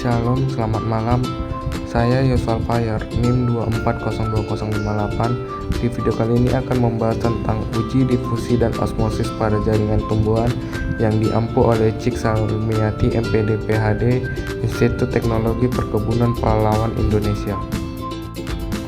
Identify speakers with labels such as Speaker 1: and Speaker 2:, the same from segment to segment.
Speaker 1: Shalom, selamat malam. Saya Yoswal Fire, NIM 2402058. Di video kali ini akan membahas tentang uji difusi dan osmosis pada jaringan tumbuhan yang diampu oleh Cik Salmiati, MPD PhD, Institut Teknologi Perkebunan Pahlawan Indonesia.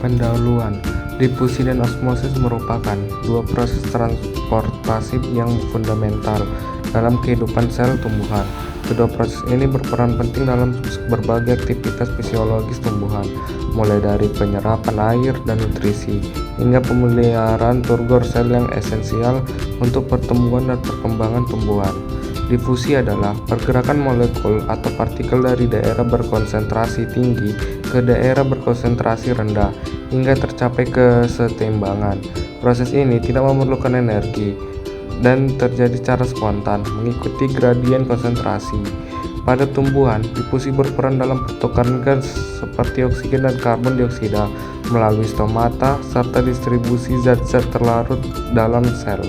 Speaker 1: Pendahuluan. Difusi dan osmosis merupakan dua proses transportasi yang fundamental dalam kehidupan sel tumbuhan. Kedua proses ini berperan penting dalam berbagai aktivitas fisiologis tumbuhan, mulai dari penyerapan air dan nutrisi, hingga pemeliharaan turgor sel yang esensial untuk pertumbuhan dan perkembangan tumbuhan. Difusi adalah pergerakan molekul atau partikel dari daerah berkonsentrasi tinggi ke daerah berkonsentrasi rendah, hingga tercapai kesetimbangan. Proses ini tidak memerlukan energi dan terjadi secara spontan, mengikuti gradien konsentrasi. Pada tumbuhan, difusi berperan dalam pertukaran gas seperti oksigen dan karbon dioksida melalui stomata serta distribusi zat-zat terlarut dalam sel.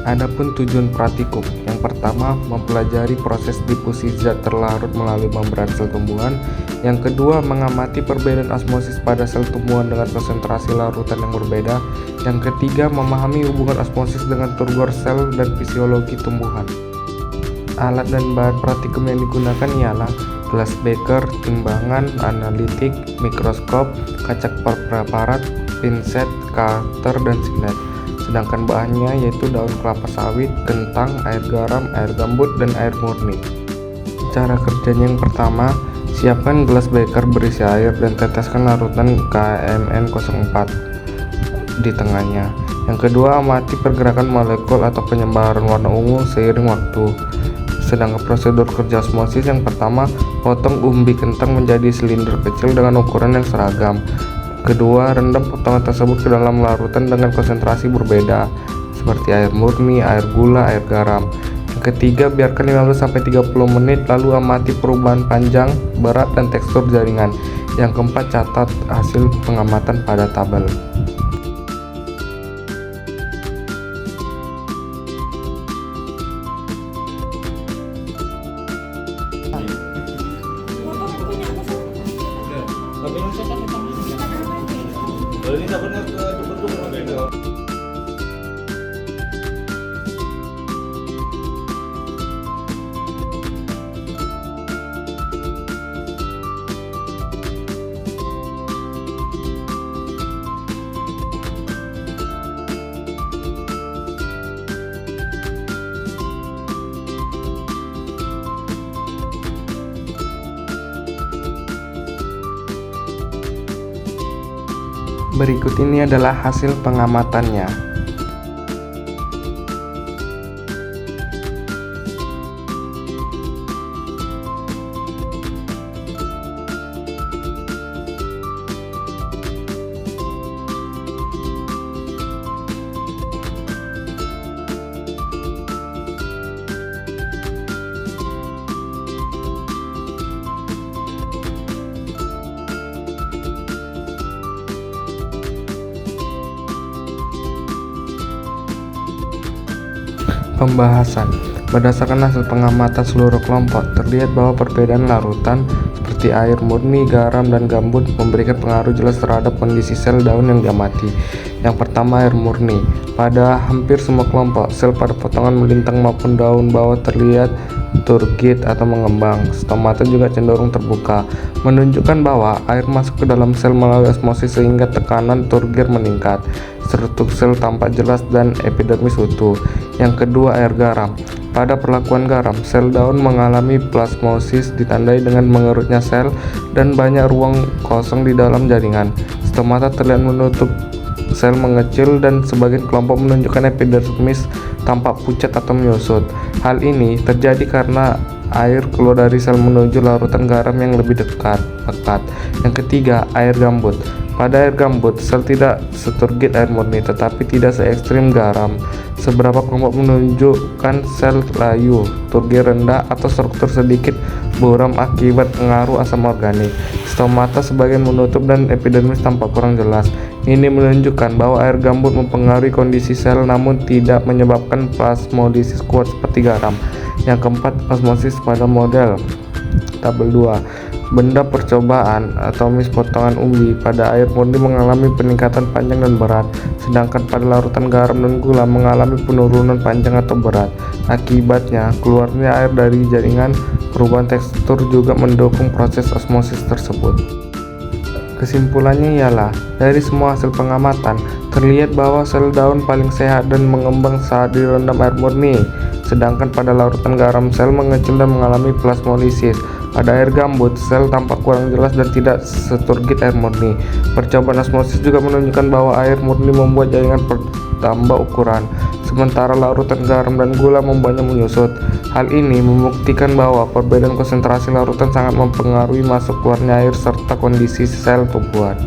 Speaker 1: Adapun tujuan praktikum, yang pertama mempelajari proses difusi zat terlarut melalui membran sel tumbuhan, yang kedua mengamati perbedaan osmosis pada sel tumbuhan dengan konsentrasi larutan yang berbeda, yang ketiga memahami hubungan osmosis dengan turgor sel dan fisiologi tumbuhan. Alat dan bahan praktikum yang digunakan ialah gelas beker, timbangan, analitik, mikroskop, kaca preparat, pinset, cutter, dan silet. Sedangkan bahannya yaitu daun kelapa sawit, kentang, air garam, air gambut, dan air murni. Cara kerjanya yang pertama, siapkan gelas beker berisi air dan teteskan larutan KMN04 di tengahnya. Yang kedua, amati pergerakan molekul atau penyebaran warna ungu seiring waktu. Sedangkan prosedur kerja osmosis yang pertama, potong umbi kentang menjadi silinder kecil dengan ukuran yang seragam. Kedua, rendam potongan tersebut ke dalam larutan dengan konsentrasi berbeda, seperti air murni, air gula, air garam. Yang ketiga, biarkan 15-30 menit, lalu amati perubahan panjang, berat, dan tekstur jaringan. Yang keempat, catat hasil pengamatan pada tabel.
Speaker 2: Ini dapatnya ke bentuk berbeda.
Speaker 1: Berikut ini adalah hasil pengamatannya. Pembahasan. Berdasarkan hasil pengamatan seluruh kelompok, terlihat bahwa perbedaan larutan seperti air murni, garam, dan gambut memberikan pengaruh jelas terhadap kondisi sel daun yang diamati. Yang pertama, air murni. Pada hampir semua kelompok, sel pada potongan melintang maupun daun bawah terlihat turgid atau mengembang. Stomata juga cenderung terbuka, menunjukkan bahwa air masuk ke dalam sel melalui osmosis sehingga tekanan turgid meningkat. Struktur sel tampak jelas dan epidermis utuh. Yang kedua, air garam. Pada perlakuan garam, sel daun mengalami plasmosis ditandai dengan mengerutnya sel dan banyak ruang kosong di dalam jaringan. Stomata terlihat menutup sel mengecil dan sebagian kelompok menunjukkan epidermis tampak pucat atau menyusut. Hal ini terjadi karena air keluar dari sel menuju larutan garam yang lebih dekat. Yang ketiga, air gambut. Pada air gambut, sel tidak seturgid air murni tetapi tidak se ekstrim garam. Beberapa kelompok menunjukkan sel layu, turgid rendah, atau struktur sedikit buram akibat pengaruh asam organik. Stomata sebagian menutup dan epidermis tampak kurang jelas. Ini menunjukkan bahwa air gambut mempengaruhi kondisi sel namun tidak menyebabkan plasmodisis kuat seperti garam. Yang keempat, osmosis pada model. tabel 2. Benda percobaan atomis potongan umbi pada air murni mengalami peningkatan panjang dan berat, sedangkan pada larutan garam dan gula mengalami penurunan panjang atau berat. Akibatnya, keluarnya air dari jaringan, perubahan tekstur juga mendukung proses osmosis tersebut. Kesimpulannya ialah, dari semua hasil pengamatan, terlihat bahwa sel daun paling sehat dan mengembang saat direndam air murni, sedangkan pada larutan garam sel mengecil dan mengalami plasmolisis. Pada air gambut, sel tampak kurang jelas dan tidak seturgid air murni. Percobaan osmosis juga menunjukkan bahwa air murni membuat jaringan bertambah ukuran, sementara larutan garam dan gula membuatnya menyusut. Hal ini membuktikan bahwa perbedaan konsentrasi larutan sangat mempengaruhi masuk keluarnya air serta kondisi sel tumbuhan.